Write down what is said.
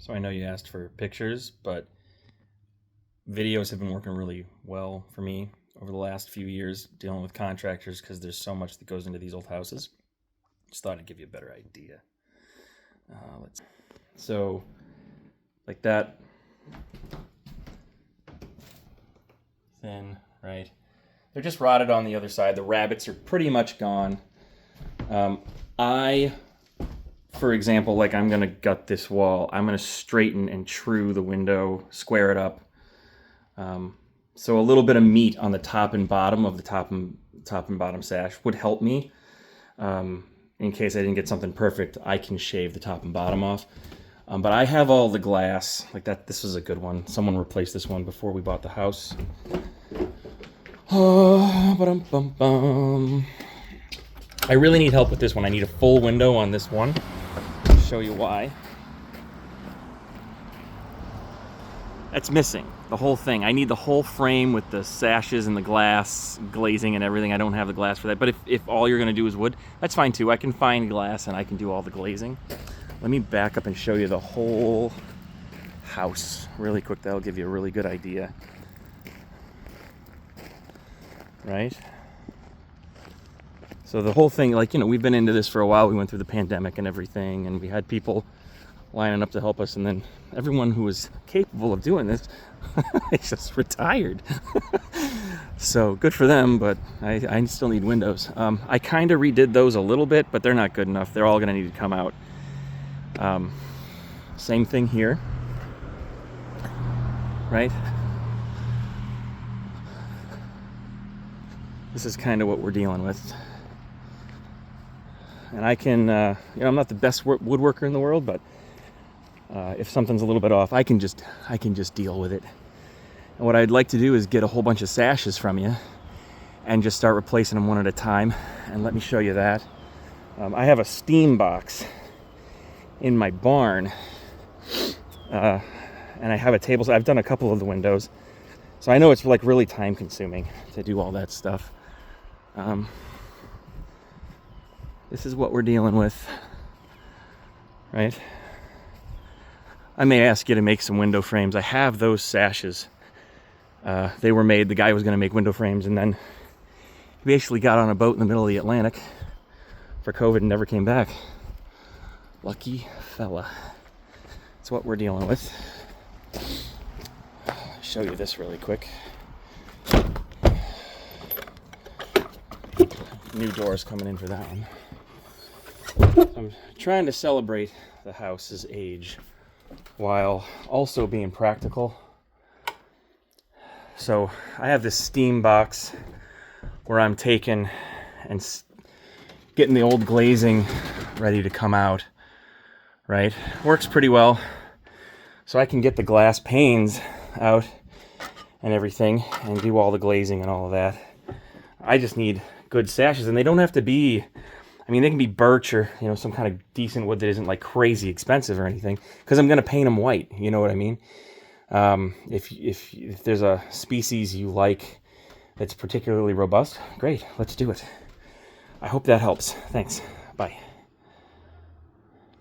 So I know you asked for pictures, but videos have been working really well for me over the last few years dealing with contractors because there's so much that goes into these old houses. Just thought I'd give you a better idea. So like that, thin, right? They're just rotted on the other side. The rabbits are pretty much gone. For example, like I'm gonna gut this wall. I'm gonna straighten and true the window, square it up. So a little bit of meat on the top and bottom of the top and bottom sash would help me. In case I didn't get something perfect, I can shave the top and bottom off. But I have all the glass, like that. This is a good one. Someone replaced this one before we bought the house. I really need help with this one. I need a full window on this one. I'll show you why. That's missing, the whole thing. I need the whole frame with the sashes and the glass, glazing and everything. I don't have the glass for that. But if all you're gonna do is wood, that's fine too. I can find glass and I can do all the glazing. Let me back up and show you the whole house really quick. That'll give you a really good idea. Right? So the whole thing, like, we've been into this for a while. We went through the pandemic and everything, and we had people lining up to help us, and then everyone who was capable of doing this is just retired. So good for them, but I still need windows. I kind of redid those a little bit, but they're not good enough. They're all going to need to come out. Same thing here, right? This is kind of what we're dealing with. And I can, I'm not the best woodworker in the world, but if something's a little bit off, I can just deal with it. And what I'd like to do is get a whole bunch of sashes from you and just start replacing them one at a time. And let me show you that. I have a steam box in my barn, and I have a table. So I've done a couple of the windows, so I know it's like really time consuming to do all that stuff. This is what we're dealing with, right? I may ask you to make some window frames. I have those sashes. They were made. The guy was going to make window frames, and then he basically got on a boat in the middle of the Atlantic for COVID and never came back. Lucky fella. That's what we're dealing with. I'll show you this really quick. New doors coming in for that one. I'm trying to celebrate the house's age while also being practical. So I have this steam box where I'm taking and getting the old glazing ready to come out, right? Works pretty well. So I can get the glass panes out and everything and do all the glazing and all of that. I just need good sashes, and they don't have to be, they can be birch or, some kind of decent wood that isn't like crazy expensive or anything, because I'm going to paint them white. You know what I mean? If there's a species you like that's particularly robust, great, let's do it. I hope that helps. Thanks. Bye.